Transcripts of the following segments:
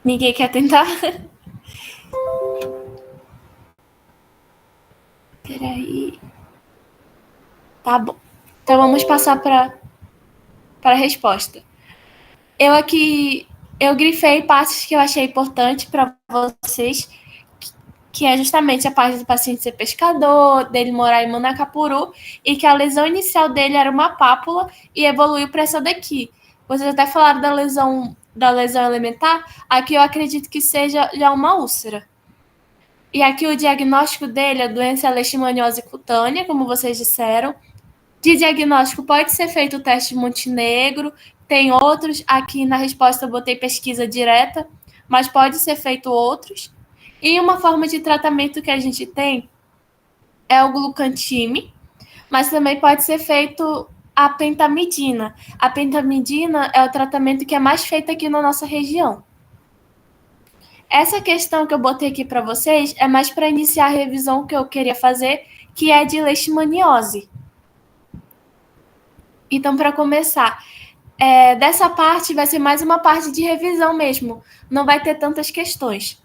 Ninguém quer tentar? Peraí. Tá bom. Então vamos passar para a resposta. Eu aqui eu grifei partes que eu achei importante para vocês, que é justamente a parte do paciente ser pescador, dele morar em Manacapuru, e que a lesão inicial dele era uma pápula e evoluiu para essa daqui. Vocês até falaram da lesão elementar, aqui eu acredito que seja já uma úlcera. E aqui o diagnóstico dele é doença leishmaniose cutânea, como vocês disseram. De diagnóstico pode ser feito o teste Montenegro, tem outros, aqui na resposta eu botei pesquisa direta, mas pode ser feito outros. E uma forma de tratamento que a gente tem é o glucantime, mas também pode ser feito a pentamidina. A pentamidina é o tratamento que é mais feito aqui na nossa região. Essa questão que eu botei aqui para vocês é mais para iniciar a revisão que eu queria fazer, que é de leishmaniose. Então, para começar, dessa parte vai ser mais uma parte de revisão mesmo, não vai ter tantas questões.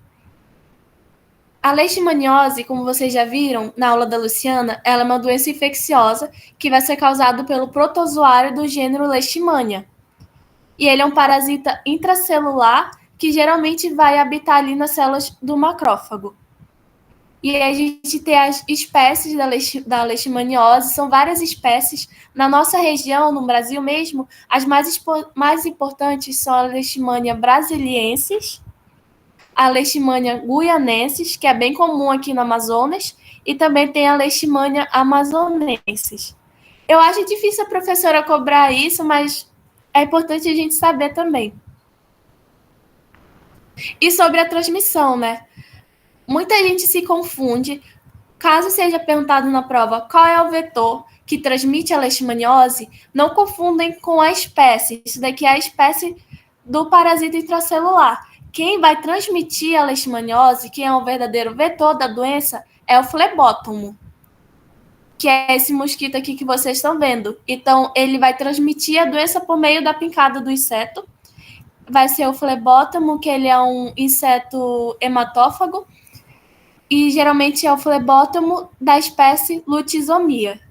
A leishmaniose, como vocês já viram na aula da Luciana, ela é uma doença infecciosa que vai ser causada pelo protozoário do gênero Leishmania. E ele é um parasita intracelular que geralmente vai habitar ali nas células do macrófago. E a gente tem as espécies da leishmaniose, são várias espécies. Na nossa região, no Brasil mesmo, as mais importantes são a Leishmania brasiliensis, a Leishmania guianensis, que é bem comum aqui no Amazonas, e também tem a Leishmania amazonensis. Eu acho difícil a professora cobrar isso, mas é importante a gente saber também. E sobre a transmissão, né? Muita gente se confunde. Caso seja perguntado na prova qual é o vetor que transmite a leishmaniose, não confundem com a espécie. Isso daqui é a espécie do parasita intracelular. Quem vai transmitir a leishmaniose, quem é o verdadeiro vetor da doença, é o flebótomo, que é esse mosquito aqui que vocês estão vendo. Então, ele vai transmitir a doença por meio da picada do inseto. Vai ser o flebótomo, que ele é um inseto hematófago, e geralmente é o flebótomo da espécie Lutisomia.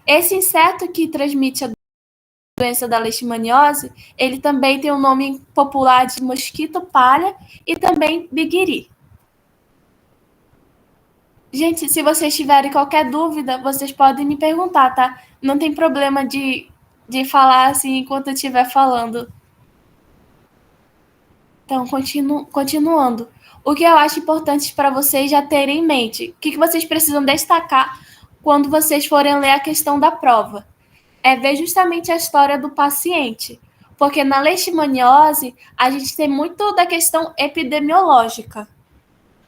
Esse inseto que transmite a doença da leishmaniose, ele também tem o nome popular de mosquito palha e também biguiri. Gente, se vocês tiverem qualquer dúvida, vocês podem me perguntar, tá? Não tem problema de falar assim enquanto eu estiver falando. Então, continuando. O que eu acho importante para vocês já terem em mente? O que vocês precisam destacar quando vocês forem ler a questão da prova? É ver justamente a história do paciente. Porque na leishmaniose, a gente tem muito da questão epidemiológica.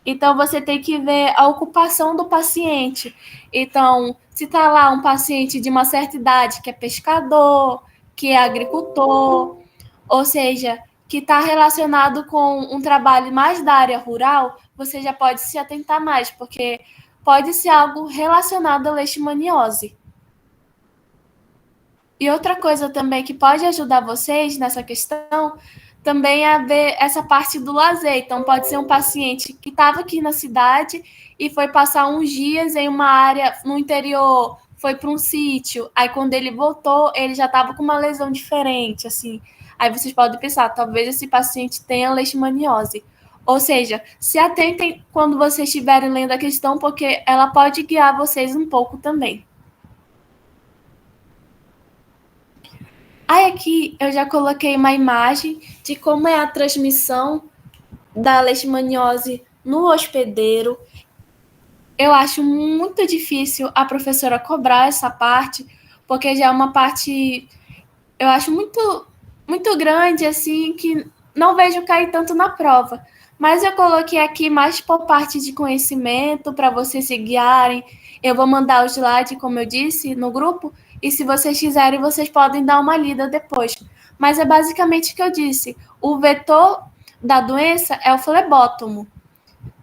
Então, você tem que ver a ocupação do paciente. Então, se está lá um paciente de uma certa idade que é pescador, que é agricultor, ou seja, que está relacionado com um trabalho mais da área rural, você já pode se atentar mais, porque pode ser algo relacionado à leishmaniose. E outra coisa também que pode ajudar vocês nessa questão também é ver essa parte do lazer. Então, pode ser um paciente que estava aqui na cidade e foi passar uns dias em uma área no interior, foi para um sítio. Aí, quando ele voltou, ele já estava com uma lesão diferente, assim. Aí vocês podem pensar, talvez esse paciente tenha leishmaniose. Ou seja, se atentem quando vocês estiverem lendo a questão, porque ela pode guiar vocês um pouco também. Aí aqui eu já coloquei uma imagem de como é a transmissão da leishmaniose no hospedeiro. Eu acho muito difícil a professora cobrar essa parte, porque já é uma parte, eu acho muito grande, assim, que não vejo cair tanto na prova. Mas eu coloquei aqui mais por parte de conhecimento, para vocês se guiarem. Eu vou mandar o slide, como eu disse, no grupo, e se vocês quiserem, vocês podem dar uma lida depois. Mas é basicamente o que eu disse. O vetor da doença é o flebótomo,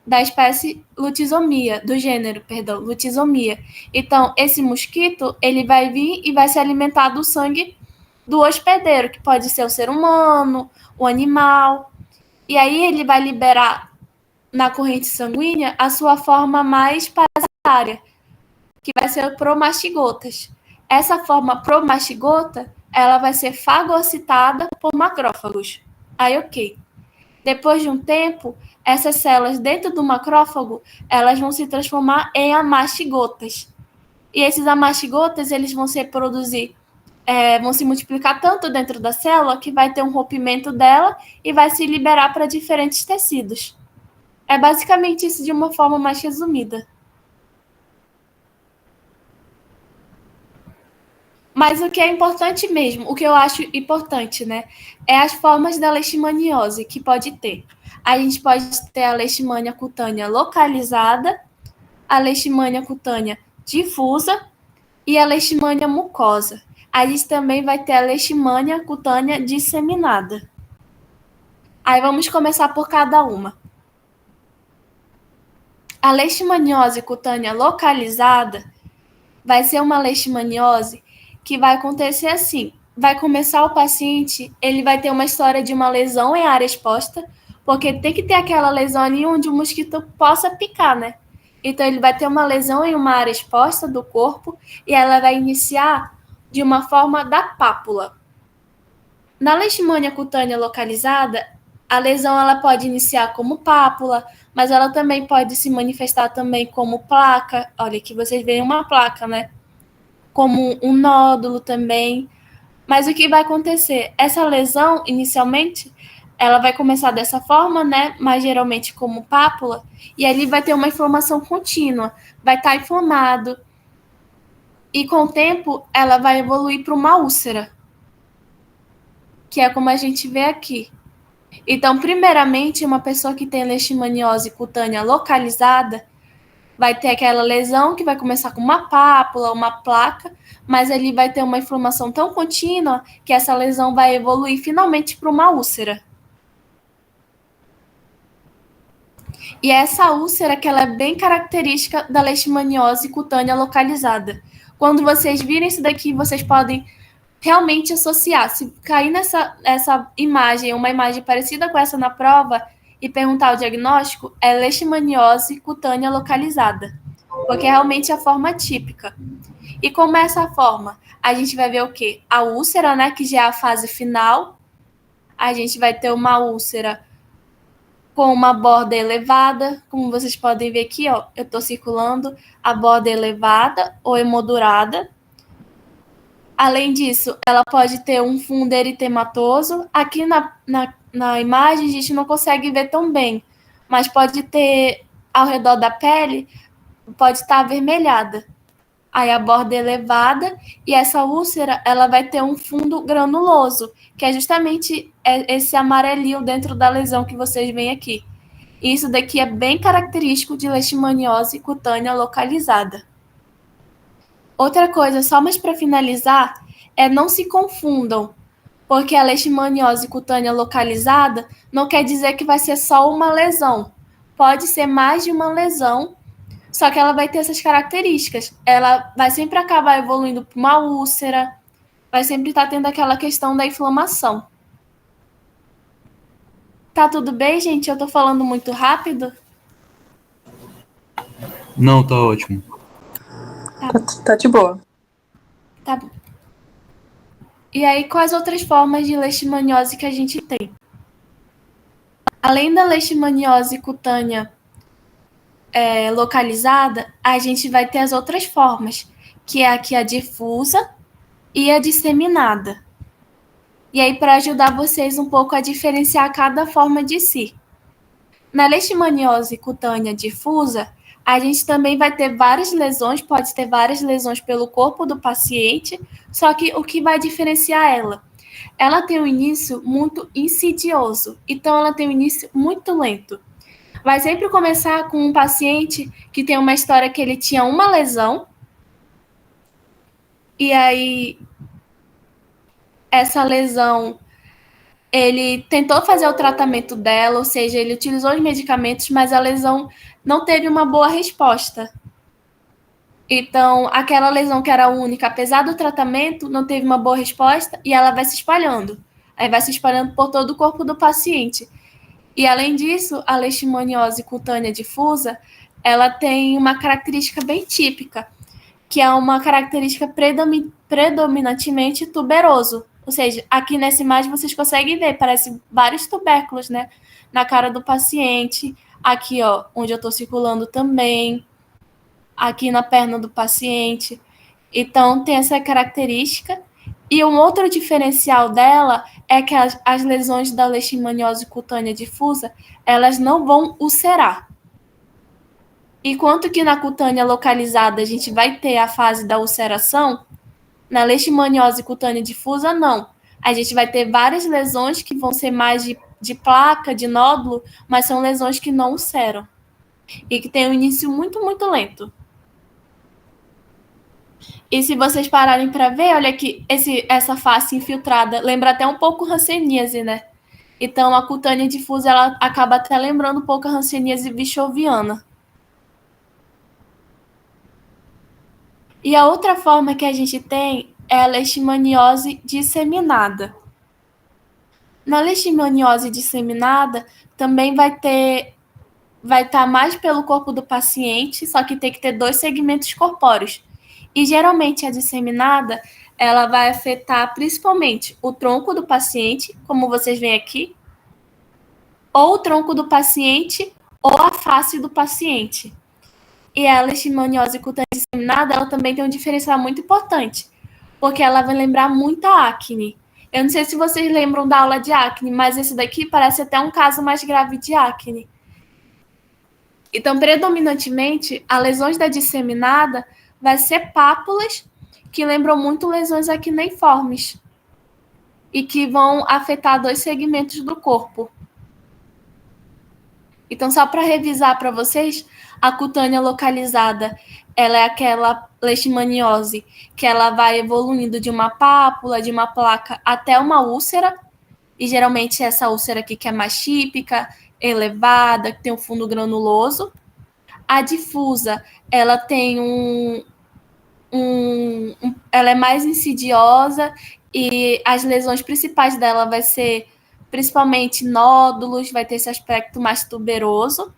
da espécie Lutisomia, do gênero, perdão, Lutisomia. Então, esse mosquito, ele vai vir e vai se alimentar do sangue do hospedeiro, que pode ser o ser humano, o animal. E aí ele vai liberar na corrente sanguínea a sua forma mais parasitária, que vai ser o promastigotas. Essa forma promastigota, ela vai ser fagocitada por macrófagos. Aí, ok. Depois de um tempo, essas células dentro do macrófago, elas vão se transformar em amastigotas. E esses amastigotas, eles vão se produzir, vão se multiplicar tanto dentro da célula que vai ter um rompimento dela e vai se liberar para diferentes tecidos. É basicamente isso de uma forma mais resumida. Mas o que é importante mesmo, o que eu acho importante, né, é as formas da leishmaniose que pode ter. A gente pode ter a leishmania cutânea localizada, a leishmania cutânea difusa e a leishmania mucosa. A gente também vai ter a leishmania cutânea disseminada. Aí vamos começar por cada uma. A leishmaniose cutânea localizada vai ser uma leishmaniose que vai acontecer assim. Vai começar o paciente, ele vai ter uma história de uma lesão em área exposta, porque tem que ter aquela lesão ali onde o mosquito possa picar, né? Então, ele vai ter uma lesão em uma área exposta do corpo e ela vai iniciar de uma forma da pápula. Na leishmania cutânea localizada, a lesão ela pode iniciar como pápula, mas ela também pode se manifestar também como placa. Olha, aqui vocês veem uma placa, né? Como um nódulo também. Mas o que vai acontecer? Essa lesão, inicialmente, ela vai começar dessa forma, né? Mas geralmente como pápula, e ali vai ter uma inflamação contínua, vai estar inflamado. E com o tempo, ela vai evoluir para uma úlcera, que é como a gente vê aqui. Então, primeiramente, uma pessoa que tem leishmaniose cutânea localizada vai ter aquela lesão que vai começar com uma pápula, uma placa, mas ele vai ter uma inflamação tão contínua que essa lesão vai evoluir finalmente para uma úlcera. E essa úlcera que ela é bem característica da leishmaniose cutânea localizada. Quando vocês virem isso daqui, vocês podem realmente associar. Se cair nessa imagem, uma imagem parecida com essa na prova, e perguntar o diagnóstico, é leishmaniose cutânea localizada, porque é realmente a forma típica. E como é essa forma? A gente vai ver o quê? A úlcera, né, que já é a fase final. A gente vai ter uma úlcera com uma borda elevada, como vocês podem ver aqui, ó, eu estou circulando a borda elevada ou emoldurada. Além disso, ela pode ter um fundo eritematoso. Aqui na imagem a gente não consegue ver tão bem, mas pode ter ao redor da pele, pode estar avermelhada. Aí a borda elevada e essa úlcera, ela vai ter um fundo granuloso, que é justamente esse amarelinho dentro da lesão que vocês veem aqui. E isso daqui é bem característico de leishmaniose cutânea localizada. Outra coisa, só mais para finalizar, é não se confundam, porque a leishmaniose cutânea localizada não quer dizer que vai ser só uma lesão. Pode ser mais de uma lesão, só que ela vai ter essas características. Ela vai sempre acabar evoluindo para uma úlcera, vai sempre estar tendo aquela questão da inflamação. Tá tudo bem, gente? Eu tô falando muito rápido? Não, tá ótimo. Tá de boa. Tá bom. E aí, quais outras formas de leishmaniose que a gente tem? Além da leishmaniose cutânea localizada, a gente vai ter as outras formas, que é aqui a difusa e a disseminada. E aí, para ajudar vocês um pouco a diferenciar cada forma de si. Na leishmaniose cutânea difusa, a gente também vai ter várias lesões, pode ter várias lesões pelo corpo do paciente, só que o que vai diferenciar ela? Ela tem um início muito insidioso, então ela tem um início muito lento. Vai sempre começar com um paciente que tem uma história que ele tinha uma lesão, e aí essa lesão, ele tentou fazer o tratamento dela, ou seja, ele utilizou os medicamentos, mas a lesão não teve uma boa resposta. Então, aquela lesão que era única, apesar do tratamento, não teve uma boa resposta e ela vai se espalhando. Aí vai se espalhando por todo o corpo do paciente. E, além disso, a leishmaniose cutânea difusa, ela tem uma característica bem típica, que é uma característica predominantemente tuberoso. Ou seja, aqui nessa imagem vocês conseguem ver, parece vários tubérculos, né? Na cara do paciente, aqui, ó, onde eu estou circulando também, aqui na perna do paciente. Então, tem essa característica. E um outro diferencial dela é que as lesões da leishmaniose cutânea difusa, elas não vão ulcerar. Enquanto que na cutânea localizada a gente vai ter a fase da ulceração, na leishmaniose cutânea difusa, não. A gente vai ter várias lesões que vão ser mais de placa, de nódulo, mas são lesões que não ulceram. E que tem um início muito, muito lento. E se vocês pararem para ver, olha aqui, essa face infiltrada lembra até um pouco hanseníase, né? Então, a cutânea difusa, ela acaba até lembrando um pouco a hanseníase bichoviana. E a outra forma que a gente tem é a leishmaniose disseminada. Na leishmaniose disseminada, também vai estar mais pelo corpo do paciente, só que tem que ter 2 segmentos corpóreos. E, geralmente, a disseminada, ela vai afetar principalmente o tronco do paciente, como vocês veem aqui, ou o tronco do paciente, ou a face do paciente. E a leishmaniose cutânea disseminada, ela também tem um diferencial muito importante, porque ela vai lembrar muito a acne. Eu não sei se vocês lembram da aula de acne, mas esse daqui parece até um caso mais grave de acne. Então, predominantemente, as lesões da disseminada vai ser pápulas que lembram muito lesões acneiformes e que vão afetar 2 segmentos do corpo. Então, só para revisar para vocês, a cutânea localizada, ela é aquela leishmaniose que ela vai evoluindo de uma pápula, de uma placa, até uma úlcera, e geralmente essa úlcera aqui que é mais típica, elevada, que tem um fundo granuloso. A difusa, ela tem ela é mais insidiosa e as lesões principais dela vai ser principalmente nódulos, vai ter esse aspecto mais tuberoso.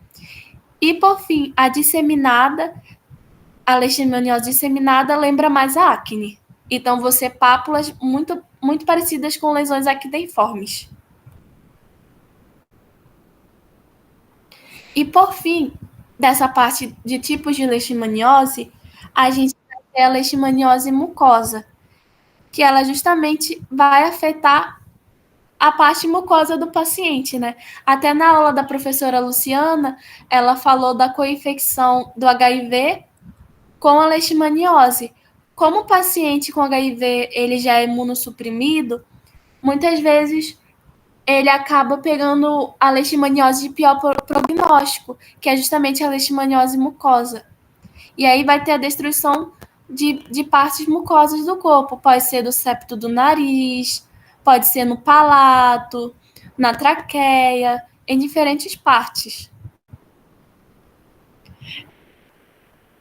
E, por fim, a disseminada, a leishmaniose disseminada lembra mais a acne. Então, você pápulas muito, muito parecidas com lesões acneiformes. E, por fim, dessa parte de tipos de leishmaniose, a gente vai ter a leishmaniose mucosa, que ela justamente vai afetar a parte mucosa do paciente, né? Até na aula da professora Luciana, ela falou da coinfecção do HIV com a leishmaniose. Como o paciente com HIV ele já é imunossuprimido, muitas vezes ele acaba pegando a leishmaniose de pior prognóstico, que é justamente a leishmaniose mucosa. E aí vai ter a destruição de partes mucosas do corpo. Pode ser do septo do nariz, pode ser no palato, na traqueia, em diferentes partes.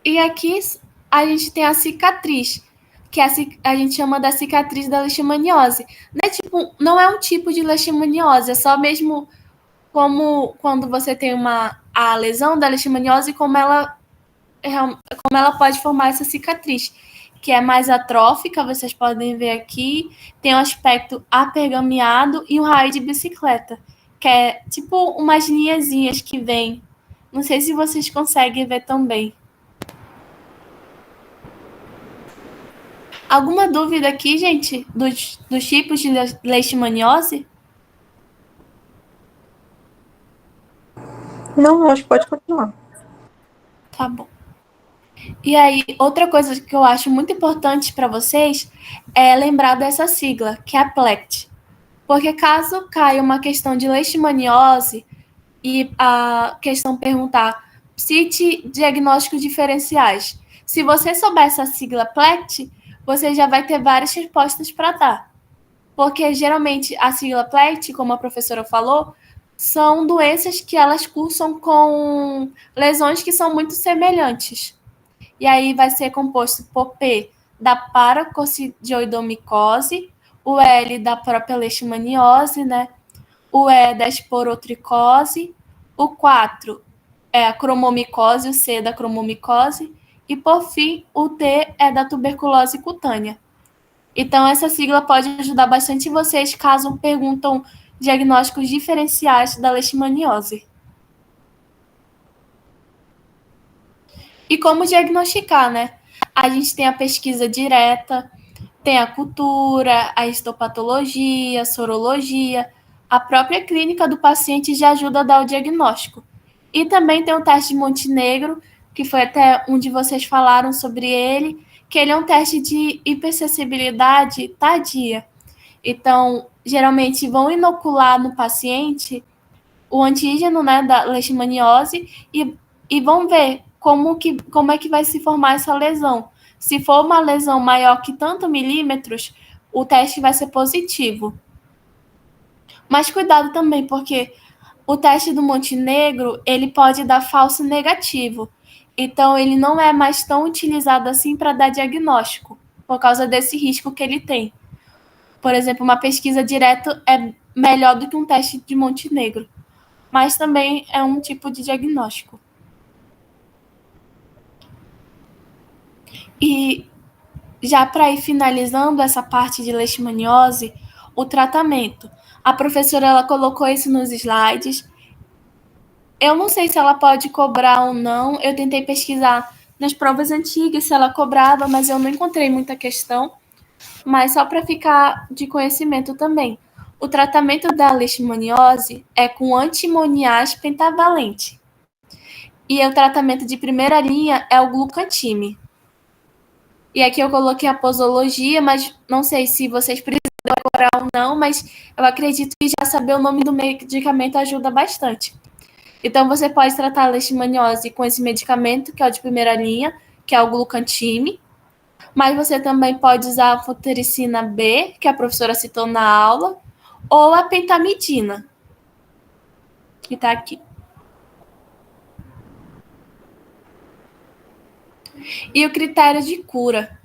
E aqui a gente tem a cicatriz, que a gente chama da cicatriz da leishmaniose. Não é um tipo de leishmaniose, é só mesmo como quando você tem a lesão da leishmaniose, como ela pode formar essa cicatriz, que é mais atrófica, vocês podem ver aqui, tem um aspecto apergameado e um raio de bicicleta, que é tipo umas linhazinhas que vem. Não sei se vocês conseguem ver também. Alguma dúvida aqui, gente, dos tipos de leishmaniose? Não, acho que pode continuar. Tá bom. E aí, outra coisa que eu acho muito importante para vocês é lembrar dessa sigla, que é a PLECT. Porque caso caia uma questão de leishmaniose e a questão perguntar cite diagnósticos diferenciais, se você souber essa sigla PLECT, você já vai ter várias respostas para dar. Porque geralmente a sigla PLECT, como a professora falou, são doenças que elas cursam com lesões que são muito semelhantes. E aí vai ser composto por P da paracoccidioidomicose, o L da própria leishmaniose, né? o E é da esporotricose, o 4 é a cromomicose, o C é da cromomicose, e por fim, o T é da tuberculose cutânea. Então, essa sigla pode ajudar bastante vocês caso perguntam diagnósticos diferenciais da leishmaniose. E como diagnosticar, né? A gente tem a pesquisa direta, tem a cultura, a histopatologia, a sorologia, a própria clínica do paciente já ajuda a dar o diagnóstico. E também tem o teste de Montenegro, que foi até um de vocês falaram sobre ele, que ele é um teste de hipersensibilidade tardia. Então, geralmente vão inocular no paciente o antígeno, né, da leishmaniose e vão ver como é que vai se formar essa lesão. Se for uma lesão maior que tanto milímetros, o teste vai ser positivo. Mas cuidado também, porque o teste do Montenegro, ele pode dar falso negativo. Então, ele não é mais tão utilizado assim para dar diagnóstico, por causa desse risco que ele tem. Por exemplo, uma pesquisa direta é melhor do que um teste de Montenegro, mas também é um tipo de diagnóstico. E já para ir finalizando essa parte de leishmaniose, o tratamento. A professora ela colocou isso nos slides. Eu não sei se ela pode cobrar ou não. Eu tentei pesquisar nas provas antigas se ela cobrava, mas eu não encontrei muita questão. Mas só para ficar de conhecimento também. O tratamento da leishmaniose é com antimoniás pentavalente. E o tratamento de primeira linha é o glucantime. E aqui eu coloquei a posologia, mas não sei se vocês precisam decorar ou não, mas eu acredito que já saber o nome do medicamento ajuda bastante. Então, você pode tratar a leishmaniose com esse medicamento, que é o de primeira linha, que é o glucantime, mas você também pode usar a futericina B, que a professora citou na aula, ou a pentamidina, que está aqui. E o critério de cura.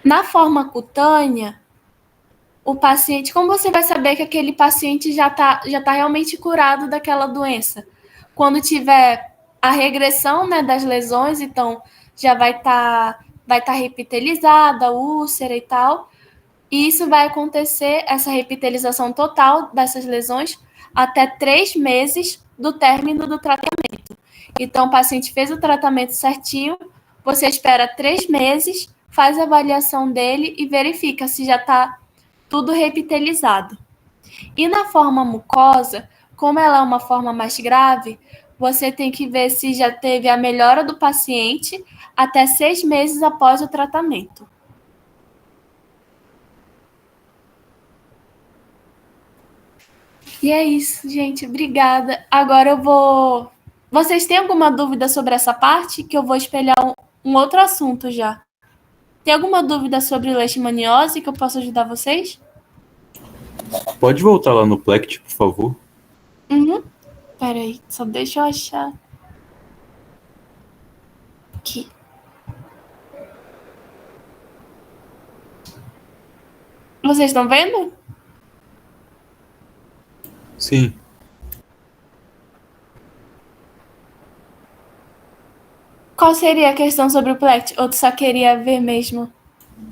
Na forma cutânea, o paciente, como você vai saber que aquele paciente já tá realmente curado daquela doença? Quando tiver a regressão, né, das lesões, então já vai tá repitelizada, a úlcera e tal, e isso vai acontecer, essa repitelização total dessas lesões, até 3 meses do término do tratamento. Então, o paciente fez o tratamento certinho, você espera 3 meses, faz a avaliação dele e verifica se já está tudo repitelizado. E na forma mucosa, como ela é uma forma mais grave, você tem que ver se já teve a melhora do paciente até 6 meses após o tratamento. E é isso, gente. Obrigada. Agora eu vou. Vocês têm alguma dúvida sobre essa parte? Que eu vou espelhar um outro assunto já. Tem alguma dúvida sobre leishmaniose que eu possa ajudar vocês? Pode voltar lá no Plect, por favor? Peraí, só deixa eu achar. Aqui. Vocês estão vendo? Sim. Qual seria a questão sobre o Plect? Ou tu só queria ver mesmo?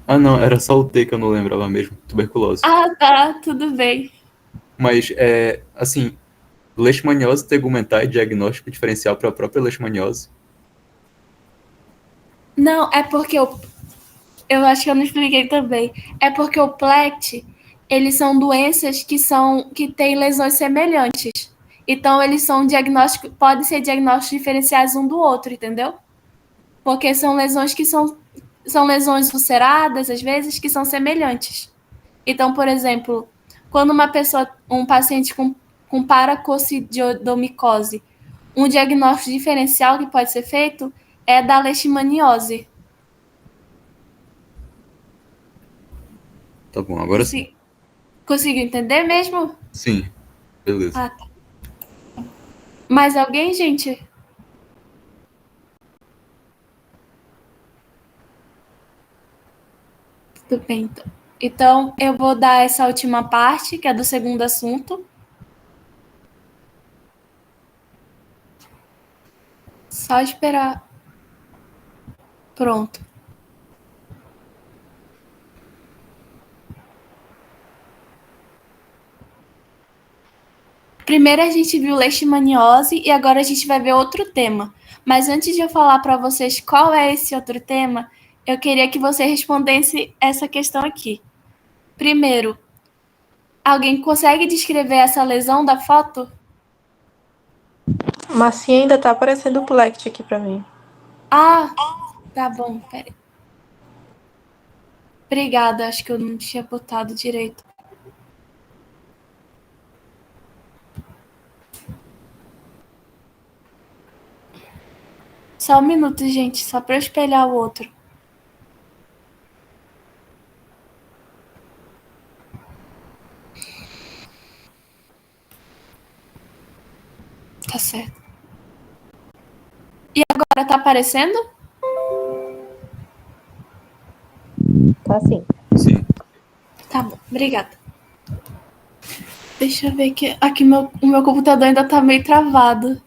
Ah, não, era só o T que eu não lembrava mesmo. Tuberculose. Ah, tá, tudo bem. Mas, assim, leishmaniose tegumentar é diagnóstico diferencial para a própria leishmaniose? Não, é porque eu acho que eu não expliquei também. É porque o Plect, eles são doenças que têm lesões semelhantes. Então, eles são diagnósticos, podem ser diagnósticos diferenciais um do outro, entendeu? Porque são lesões que são lesões ulceradas, às vezes, que são semelhantes. Então, por exemplo, quando um paciente com paracocidiodomicose, um diagnóstico diferencial que pode ser feito é da leishmaniose. Tá bom, agora sim. Conseguiu entender mesmo? Sim, beleza. Ah, tá. Mais alguém, gente? Tudo bem, então. Então, eu vou dar essa última parte, que é do segundo assunto. Só esperar. Pronto. Primeiro a gente viu leishmaniose e agora a gente vai ver outro tema. Mas antes de eu falar para vocês qual é esse outro tema, eu queria que você respondesse essa questão aqui. Primeiro, alguém consegue descrever essa lesão da foto? Mas ainda tá aparecendo o Plect aqui pra mim. Ah, tá bom, peraí. Obrigada, acho que eu não tinha botado direito. Só um minuto, gente, só para eu espelhar o outro. Tá certo. E agora tá aparecendo? Tá sim. Sim. Tá bom, obrigada. Deixa eu ver que aqui o meu computador ainda tá meio travado.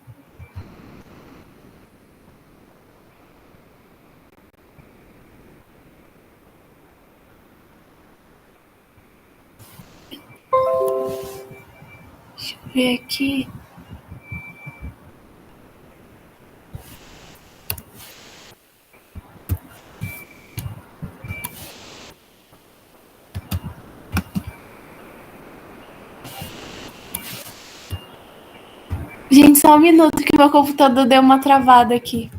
Deixa eu ver aqui. Gente, só um minuto que meu computador deu uma travada aqui.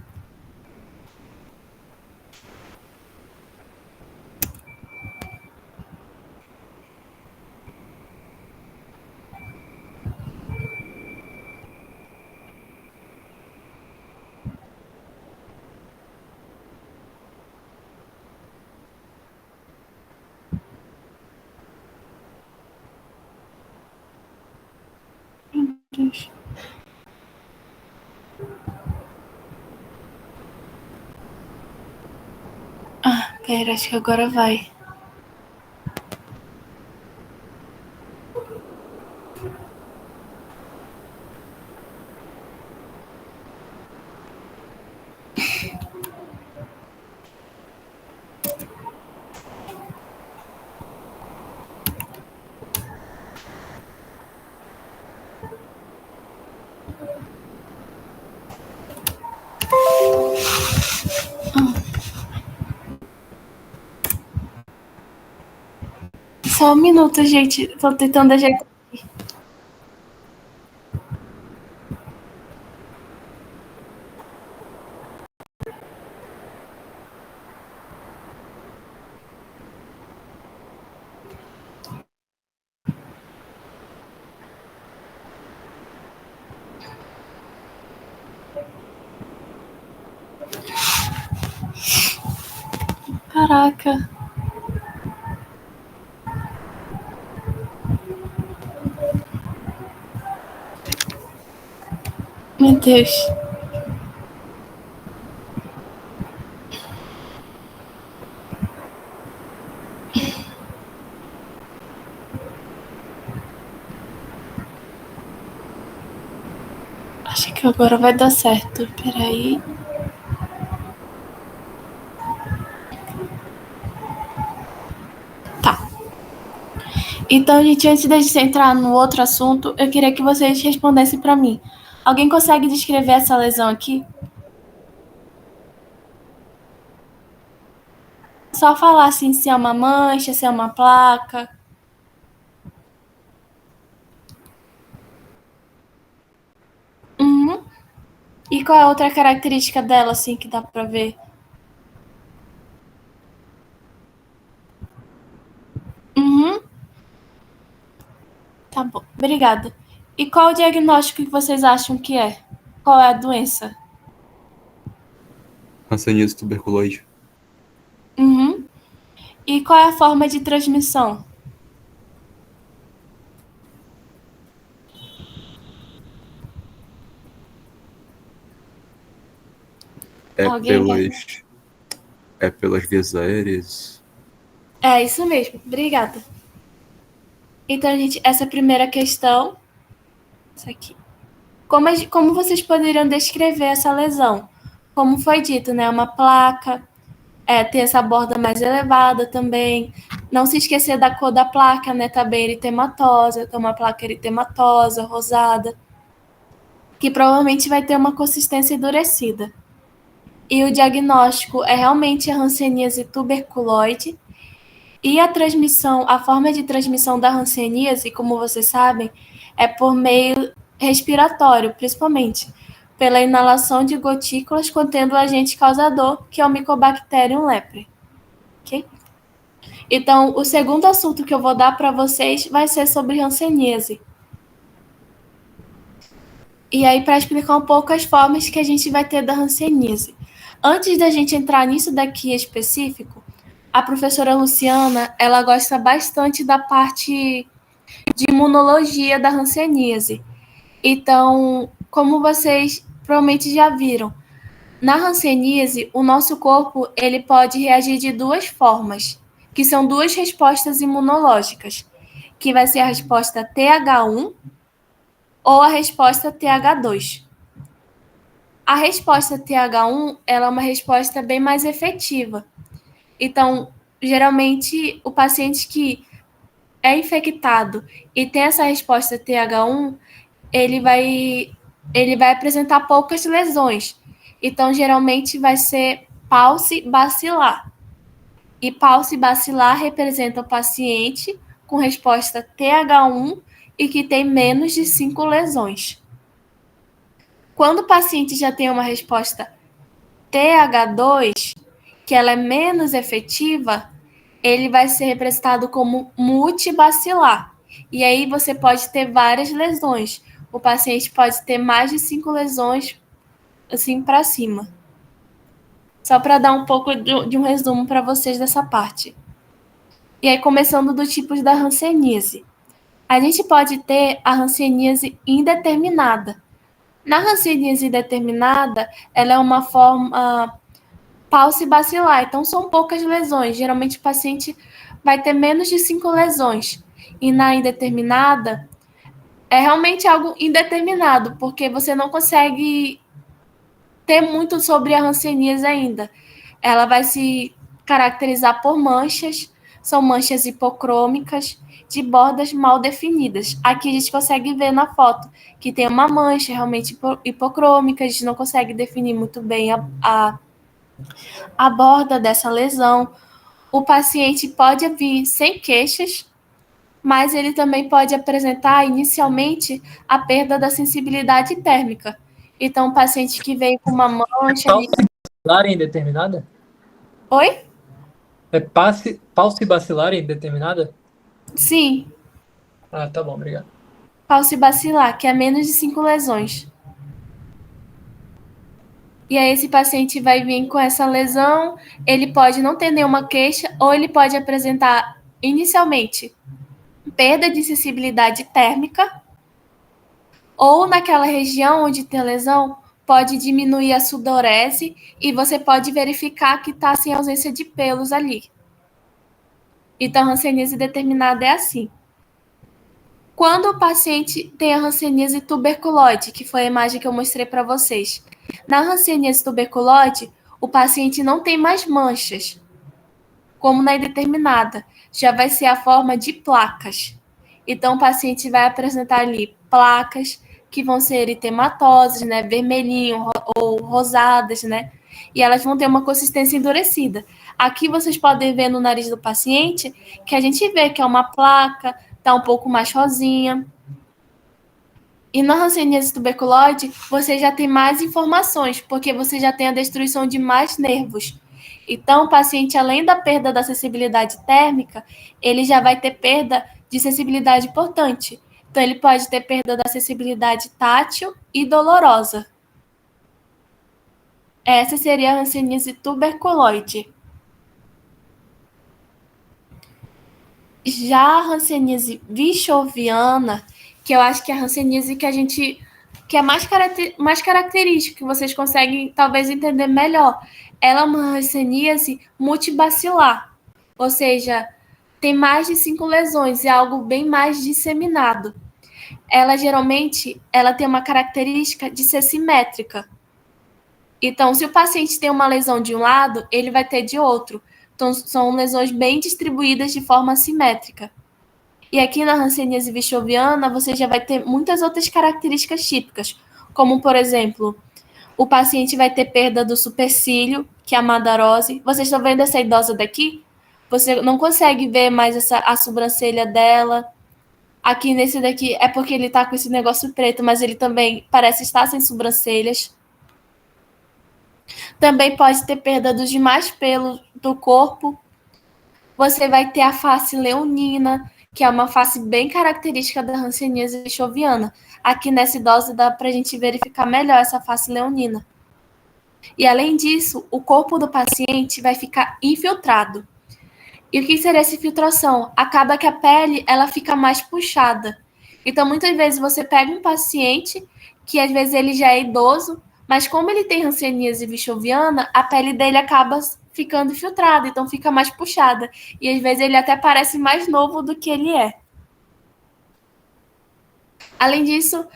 Meu Deus. Ah, pera, acho que agora vai. Só um minuto, gente. Tô tentando ajeitar. Caraca. Meu Deus. Acho que agora vai dar certo. Peraí. Tá. Então, gente, antes da gente entrar no outro assunto, eu queria que vocês respondessem para mim. Alguém consegue descrever essa lesão aqui? Só falar assim se é uma mancha, se é uma placa. Uhum. E qual é a outra característica dela, assim, que dá pra ver? Uhum. Tá bom, obrigada. E qual o diagnóstico que vocês acham que é? Qual é a doença? Hanseníase tuberculose. Uhum. E qual é a forma de transmissão? É Alguém vai? pelas, é pelas vias aéreas. É isso mesmo, obrigada. Então, gente, essa primeira questão. Isso aqui. Como vocês poderiam descrever essa lesão? Como foi dito, né? Uma placa, ter essa borda mais elevada também. Não se esquecer da cor da placa, né? Tá bem eritematosa, então uma placa eritematosa, rosada, que provavelmente vai ter uma consistência endurecida. E o diagnóstico é realmente a hanseníase tuberculoide. E a forma de transmissão da hanseníase, como vocês sabem, é por meio respiratório, principalmente pela inalação de gotículas contendo o agente causador, que é o Mycobacterium leprae. Ok? Então, o segundo assunto que eu vou dar para vocês vai ser sobre hanseníase. E aí, para explicar um pouco as formas que a gente vai ter da hanseníase. Antes da gente entrar nisso daqui específico, a professora Luciana, ela gosta bastante da parte de imunologia da hanseníase. Então, como vocês provavelmente já viram, na hanseníase, o nosso corpo ele pode reagir de duas formas, que são duas respostas imunológicas, que vai ser a resposta TH1 ou a resposta TH2. A resposta TH1 ela é uma resposta bem mais efetiva. Então, geralmente, o paciente que é infectado e tem essa resposta TH1, ele vai apresentar poucas lesões. Então, geralmente, vai ser palse bacilar. E palse bacilar representa o paciente com resposta TH1 e que tem menos de 5 lesões. Quando o paciente já tem uma resposta TH2, que ela é menos efetiva, ele vai ser representado como multibacilar. E aí você pode ter várias lesões. O paciente pode ter mais de 5 lesões, assim, para cima. Só para dar um pouco de um resumo para vocês dessa parte. E aí, começando dos tipos da hanseníase. A gente pode ter a hanseníase indeterminada. Na hanseníase indeterminada, ela é uma forma paucibacilar, então são poucas lesões. Geralmente o paciente vai ter menos de 5 lesões. E na indeterminada, é realmente algo indeterminado, porque você não consegue ter muito sobre a hanseníase ainda. Ela vai se caracterizar por manchas, são manchas hipocrômicas, de bordas mal definidas. Aqui a gente consegue ver na foto que tem uma mancha realmente hipocrômica, a gente não consegue definir muito bem a borda dessa lesão. O paciente pode vir sem queixas, mas ele também pode apresentar inicialmente a perda da sensibilidade térmica. Então, o paciente que veio com uma mancha... Paucibacilar indeterminada? Oi? É paucibacilar indeterminada? Sim. Ah, tá bom, obrigado. Paucibacilar, que é menos de 5 lesões. E aí esse paciente vai vir com essa lesão, ele pode não ter nenhuma queixa, ou ele pode apresentar inicialmente perda de sensibilidade térmica, ou naquela região onde tem lesão, pode diminuir a sudorese e você pode verificar que está sem ausência de pelos ali. Então, a hanseníase determinada é assim. Quando o paciente tem a hanseníase tuberculoide, que foi a imagem que eu mostrei para vocês, na hanseníase tuberculoide, o paciente não tem mais manchas, como na indeterminada, já vai ser a forma de placas. Então, o paciente vai apresentar ali placas que vão ser eritematosas, né, vermelhinho ou rosadas, né, e elas vão ter uma consistência endurecida. Aqui vocês podem ver no nariz do paciente que a gente vê que é uma placa, tá um pouco mais rosinha. E na hanseníase tuberculoide, você já tem mais informações, porque você já tem a destruição de mais nervos. Então, o paciente, além da perda da sensibilidade térmica, ele já vai ter perda de sensibilidade importante. Então, ele pode ter perda da sensibilidade tátil e dolorosa. Essa seria a hanseníase tuberculoide. Já a hanseníase vichoviana, que eu acho que é a hanseníase que é mais característica, que vocês conseguem talvez entender melhor. Ela é uma hanseníase multibacilar, ou seja, tem mais de 5 lesões, é algo bem mais disseminado. ela geralmente ela tem uma característica de ser simétrica. Então, se o paciente tem uma lesão de um lado, ele vai ter de outro. Então, são lesões bem distribuídas de forma simétrica. E aqui na hanseníase vichoviana, você já vai ter muitas outras características típicas, como, por exemplo, o paciente vai ter perda do supercílio, que é a madarose. Vocês estão vendo essa idosa daqui? Você não consegue ver mais a sobrancelha dela. Aqui nesse daqui é porque ele tá com esse negócio preto, mas ele também parece estar sem sobrancelhas. Também pode ter perda dos demais pelos do corpo. Você vai ter a face leonina, que é uma face bem característica da hanseníase vichoviana. Aqui nessa idosa dá para a gente verificar melhor essa face leonina. E além disso, o corpo do paciente vai ficar infiltrado. E o que seria essa infiltração? Acaba que a pele ela fica mais puxada. Então, muitas vezes você pega um paciente que às vezes ele já é idoso, mas como ele tem hanseníase vichoviana, a pele dele acaba ficando infiltrada, então fica mais puxada. E às vezes ele até parece mais novo do que ele é. Além disso,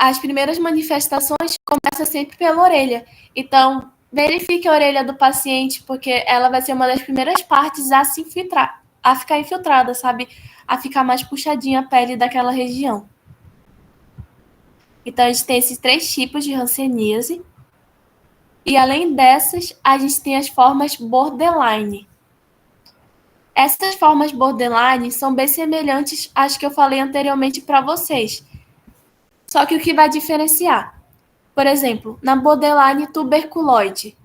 as primeiras manifestações começam sempre pela orelha. Então, verifique a orelha do paciente, porque ela vai ser uma das primeiras partes a se infiltrar, a ficar infiltrada, sabe? A ficar mais puxadinha a pele daquela região. Então, a gente tem esses 3 tipos de hanseníase. E além dessas, a gente tem as formas borderline. Essas formas borderline são bem semelhantes às que eu falei anteriormente para vocês. Só que o que vai diferenciar? Por exemplo, na borderline tuberculoide.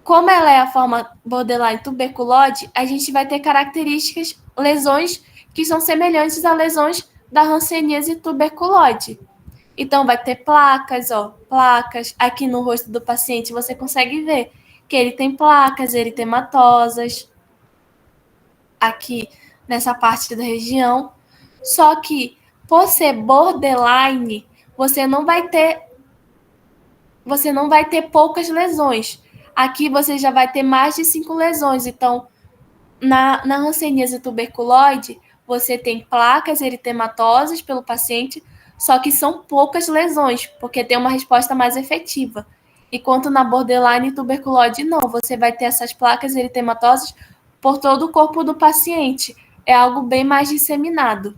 Como ela é a forma borderline tuberculoide, a gente vai ter características, lesões que são semelhantes a lesões da hanseníase tuberculoide. Então, vai ter placas, placas. Aqui no rosto do paciente você consegue ver que ele tem placas eritematosas. Aqui nessa parte da região. Só que, por ser borderline, você não vai ter poucas lesões. Aqui você já vai ter mais de 5 lesões. Então, na hanseníase tuberculoide, você tem placas eritematosas pelo paciente, só que são poucas lesões, porque tem uma resposta mais efetiva. Enquanto na borderline tuberculoide, não. Você vai ter essas placas eritematosas por todo o corpo do paciente. É algo bem mais disseminado.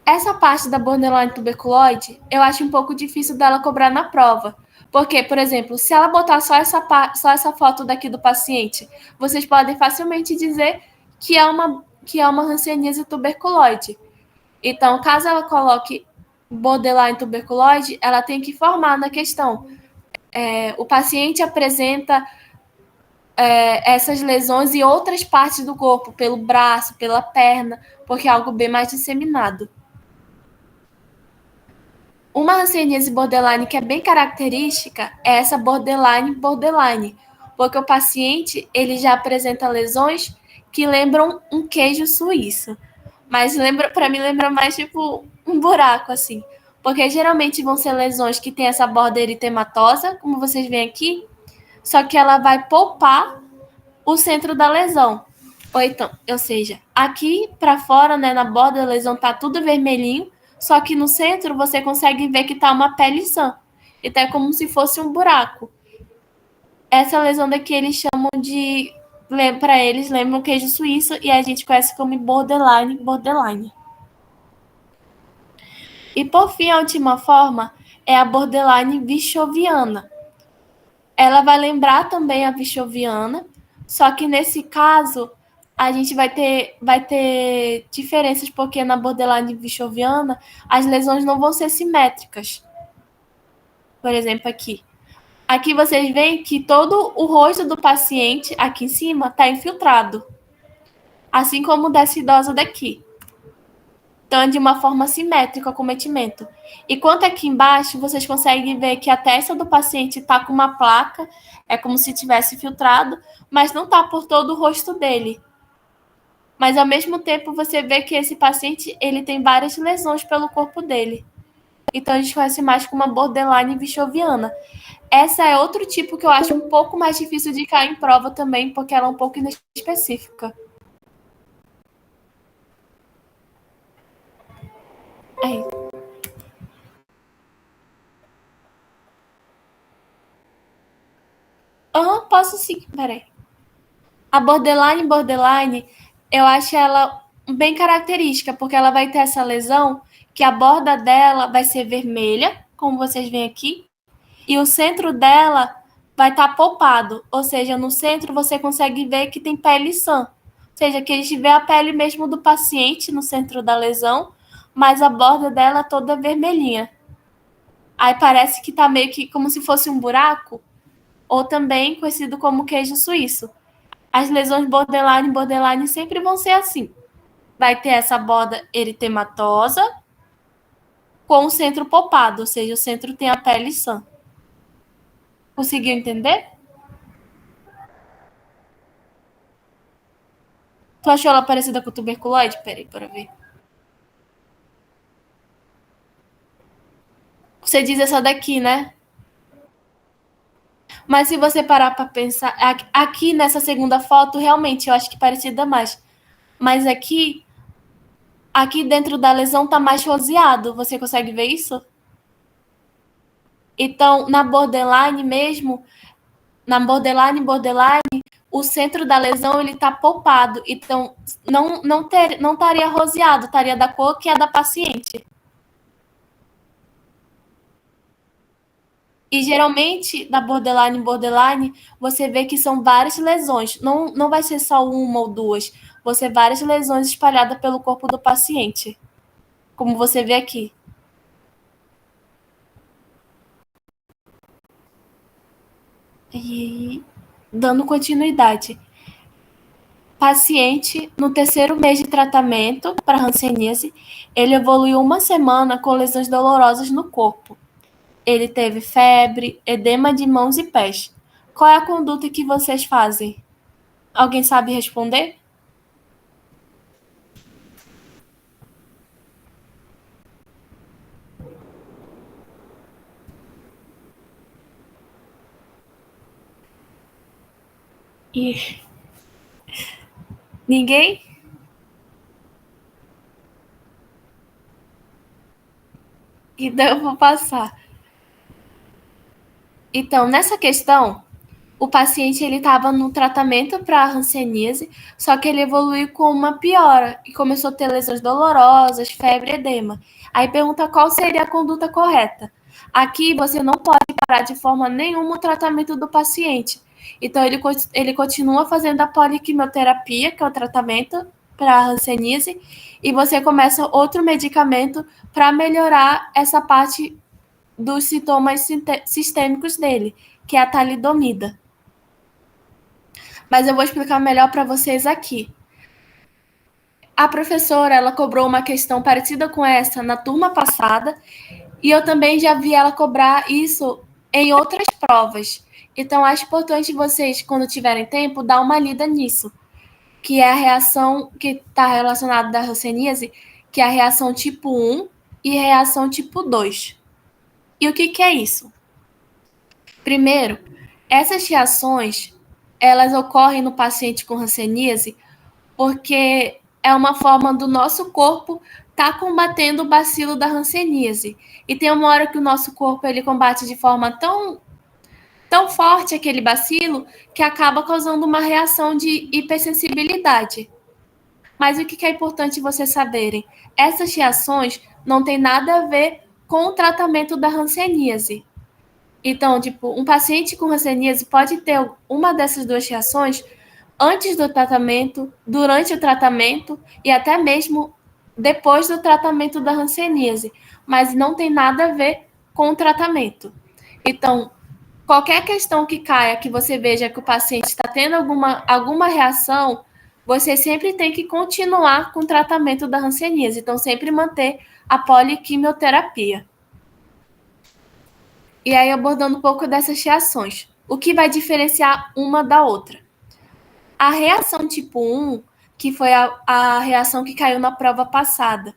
Essa parte da borderline tuberculoide, eu acho um pouco difícil dela cobrar na prova. Porque, por exemplo, se ela botar só essa foto daqui do paciente, vocês podem facilmente dizer que é uma hanseníase tuberculoide. Então, caso ela coloque borderline tuberculoide, ela tem que informar na questão. O paciente apresenta essas lesões em outras partes do corpo, pelo braço, pela perna, porque é algo bem mais disseminado. Uma hanseníase borderline que é bem característica é essa borderline, porque o paciente ele já apresenta lesões que lembram um queijo suíço, mas para mim lembra mais tipo um buraco assim, porque geralmente vão ser lesões que tem essa borda eritematosa, como vocês veem aqui, só que ela vai poupar o centro da lesão. Ou seja, aqui para fora, né, na borda da lesão tá tudo vermelhinho, só que no centro você consegue ver que tá uma pele sã. Então é como se fosse um buraco. Essa lesão daqui eles chamam de, para eles lembram queijo suíço e a gente conhece como borderline. E por fim, a última forma é a borderline vichoviana. Ela vai lembrar também a vichoviana, só que nesse caso a gente vai ter diferenças, porque na borderline vichoviana as lesões não vão ser simétricas. Por exemplo, aqui. Aqui vocês veem que todo o rosto do paciente aqui em cima está infiltrado. Assim como dessa idosa daqui. Então, é de uma forma simétrica o acometimento. Enquanto aqui embaixo, vocês conseguem ver que a testa do paciente está com uma placa, é como se tivesse filtrado, mas não está por todo o rosto dele. Mas, ao mesmo tempo, você vê que esse paciente ele tem várias lesões pelo corpo dele. Então, a gente conhece mais como uma borderline vichoviana. Essa é outro tipo que eu acho um pouco mais difícil de cair em prova também, porque ela é um pouco inespecífica. Aí. Posso sim. Peraí. A borderline, eu acho ela bem característica, porque ela vai ter essa lesão que a borda dela vai ser vermelha, como vocês veem aqui, e o centro dela vai estar polpado, ou seja, no centro você consegue ver que tem pele sã, ou seja, que a gente vê a pele mesmo do paciente no centro da lesão, mas a borda dela toda vermelhinha. Aí parece que tá meio que como se fosse um buraco, ou também conhecido como queijo suíço. As lesões borderline sempre vão ser assim. Vai ter essa borda eritematosa com o centro polpado, ou seja, o centro tem a pele sã. Conseguiu entender? Tu achou ela parecida com tuberculose? Peraí, para ver. Você diz essa daqui, né? Mas se você parar para pensar, aqui nessa segunda foto, realmente eu acho que parecida mais. Mas aqui dentro da lesão tá mais roseado. Você consegue ver isso? Então, na borderline mesmo, na borderline, o centro da lesão ele tá polpado. Então, não estaria roseado, estaria da cor que é da paciente. E geralmente, na borderline, você vê que são várias lesões. Não vai ser só uma ou duas. Você várias lesões espalhadas pelo corpo do paciente. Como você vê aqui. E dando continuidade. Paciente, no terceiro mês de tratamento para hanseníase, ele evoluiu uma semana com lesões dolorosas no corpo. Ele teve febre, edema de mãos e pés. Qual é a conduta que vocês fazem? Alguém sabe responder? Ninguém? Então eu vou passar. Então, nessa questão, o paciente ele estava no tratamento para a hanseníase, só que ele evoluiu com uma piora e começou a ter lesões dolorosas, febre e edema. Aí pergunta qual seria a conduta correta. Aqui você não pode parar de forma nenhuma o tratamento do paciente. Então ele continua fazendo a poliquimioterapia, que é o tratamento para a hanseníase, e você começa outro medicamento para melhorar essa parte dos sintomas sistêmicos dele, que é a talidomida. Mas eu vou explicar melhor para vocês aqui. A professora, ela cobrou uma questão parecida com essa na turma passada, e eu também já vi ela cobrar isso em outras provas. Então, acho importante vocês, quando tiverem tempo, dar uma lida nisso, que é a reação que está relacionada da hanseníase, que é a reação tipo 1 e reação tipo 2. E o que é isso? Primeiro, essas reações, elas ocorrem no paciente com hanseníase porque é uma forma do nosso corpo estar combatendo o bacilo da hanseníase. E tem uma hora que o nosso corpo ele combate de forma tão forte aquele bacilo que acaba causando uma reação de hipersensibilidade. Mas o que é importante vocês saberem? Essas reações não têm nada a ver com o tratamento da hanseníase. Então, um paciente com hanseníase pode ter uma dessas duas reações antes do tratamento, durante o tratamento e até mesmo depois do tratamento da hanseníase, mas não tem nada a ver com o tratamento. Então, qualquer questão que caia, que você veja que o paciente está tendo alguma reação, você sempre tem que continuar com o tratamento da hanseníase. Então, sempre manter a poliquimioterapia. E aí, abordando um pouco dessas reações. O que vai diferenciar uma da outra? A reação tipo 1, que foi a reação que caiu na prova passada,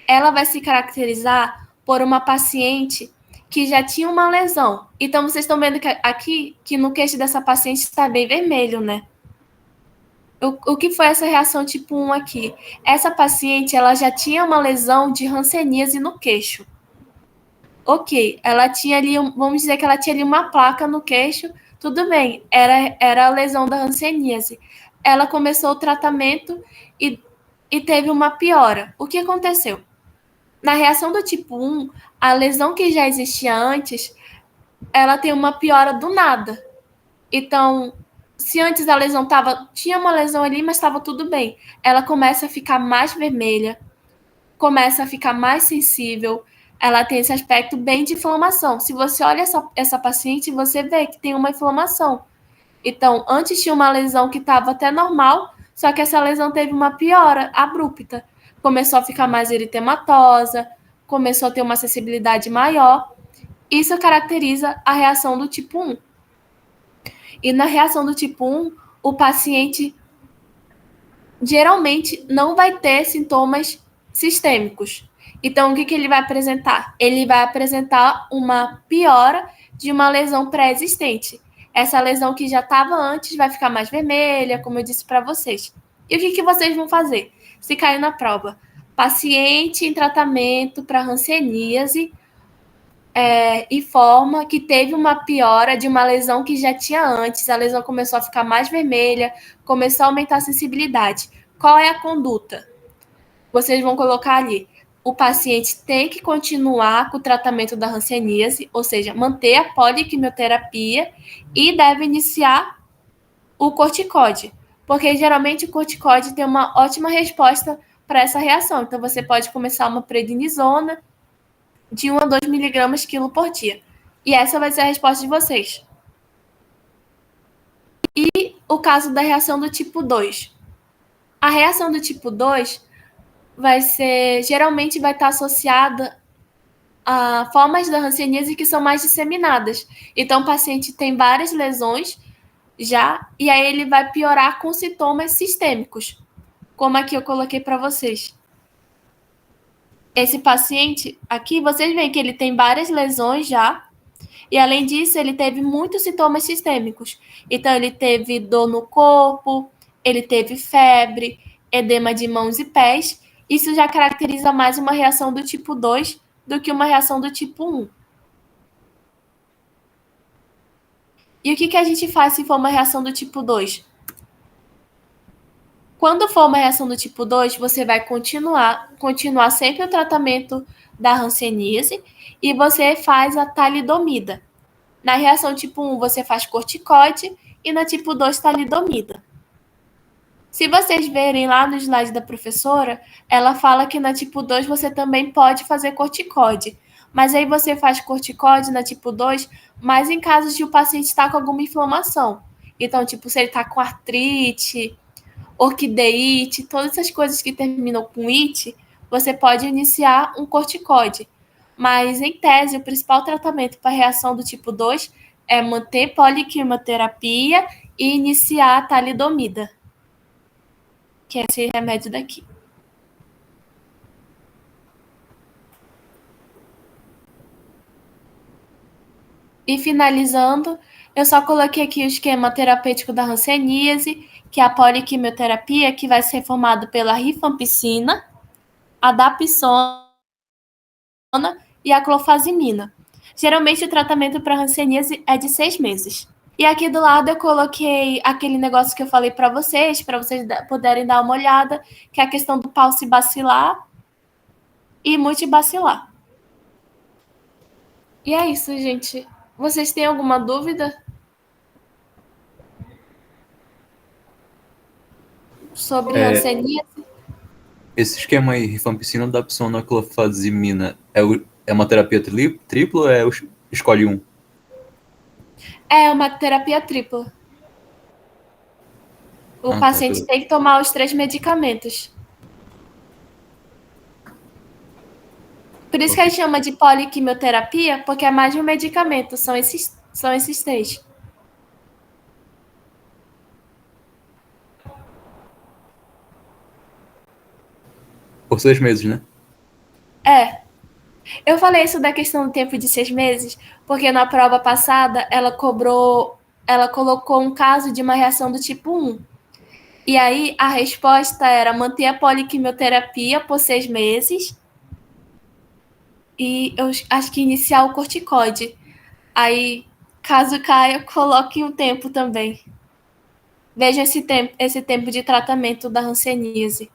ela vai se caracterizar por uma paciente que já tinha uma lesão. Então, vocês estão vendo que aqui, que no queixo dessa paciente está bem vermelho, né? O que foi essa reação tipo 1 aqui? Essa paciente, ela já tinha uma lesão de hanseníase no queixo. Ok, ela tinha ali, vamos dizer que ela tinha ali uma placa no queixo, tudo bem, era a lesão da hanseníase. Ela começou o tratamento e teve uma piora. O que aconteceu? Na reação do tipo 1, a lesão que já existia antes, ela tem uma piora do nada. Então, se antes a lesão tinha uma lesão ali, mas estava tudo bem, ela começa a ficar mais vermelha, começa a ficar mais sensível, ela tem esse aspecto bem de inflamação. Se você olha essa paciente, você vê que tem uma inflamação. Então, antes tinha uma lesão que estava até normal, só que essa lesão teve uma piora abrupta. Começou a ficar mais eritematosa, começou a ter uma sensibilidade maior. Isso caracteriza a reação do tipo 1. E na reação do tipo 1, o paciente geralmente não vai ter sintomas sistêmicos. Então, o que ele vai apresentar? Ele vai apresentar uma piora de uma lesão pré-existente. Essa lesão que já estava antes vai ficar mais vermelha, como eu disse para vocês. E o que vocês vão fazer? Se cair na prova, paciente em tratamento para hanseníase informa que teve uma piora de uma lesão que já tinha antes, a lesão começou a ficar mais vermelha, começou a aumentar a sensibilidade. Qual é a conduta? Vocês vão colocar ali, o paciente tem que continuar com o tratamento da hanseníase, ou seja, manter a poliquimioterapia e deve iniciar o corticóide, porque geralmente o corticóide tem uma ótima resposta para essa reação. Então, você pode começar uma prednisona de 1 a 2 miligramas quilo por dia. E essa vai ser a resposta de vocês. E o caso da reação do tipo 2. A reação do tipo 2 geralmente vai estar associada a formas da hanseníase que são mais disseminadas. Então, o paciente tem várias lesões já, e aí ele vai piorar com sintomas sistêmicos, como aqui eu coloquei para vocês. Esse paciente aqui, vocês veem que ele tem várias lesões já, e além disso, ele teve muitos sintomas sistêmicos. Então, ele teve dor no corpo, ele teve febre, edema de mãos e pés. Isso já caracteriza mais uma reação do tipo 2 do que uma reação do tipo 1. E o que a gente faz se for uma reação do tipo 2? Quando for uma reação do tipo 2, você vai continuar sempre o tratamento da hanseníase e você faz a talidomida. Na reação tipo 1, você faz corticoide e na tipo 2, talidomida. Se vocês verem lá no slide da professora, ela fala que na tipo 2 você também pode fazer corticoide. Mas aí você faz corticoide na tipo 2, mas em casos de o paciente estar com alguma inflamação. Então, tipo, se ele está com artrite, orquideite, todas essas coisas que terminam com ite, você pode iniciar um corticoide. Mas, em tese, o principal tratamento para a reação do tipo 2 é manter poliquimioterapia e iniciar a talidomida, que é esse remédio daqui. E finalizando, eu só coloquei aqui o esquema terapêutico da hanseníase, que é a poliquimioterapia, que vai ser formado pela rifampicina, a dapsona e a clofazimina. Geralmente o tratamento para hanseníase é de 6 meses. E aqui do lado eu coloquei aquele negócio que eu falei para vocês poderem dar uma olhada, que é a questão do paucibacilar e multibacilar. E é isso, gente. Vocês têm alguma dúvida sobre hanseníase? Esse esquema aí, rifampicina, dapsona, clofazimina, é uma terapia tripla ou escolhe um? É uma terapia tripla. O paciente tem que tomar os 3 medicamentos. Por isso que a gente chama de poliquimioterapia, porque é mais de um medicamento, são esses 3. Por 6 meses, né? Eu falei isso da questão do tempo de 6 meses, porque na prova passada ela colocou um caso de uma reação do tipo 1. E aí a resposta era manter a poliquimioterapia por 6 meses e eu acho que iniciar o corticoide. Aí, caso caia, coloque um tempo também. Veja esse tempo de tratamento da hanseníase.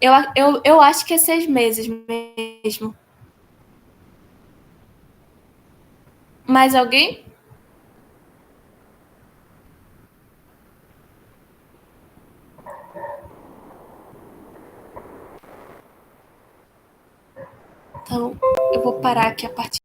Eu acho que é 6 meses mesmo. Mais alguém? Então, eu vou parar aqui a partir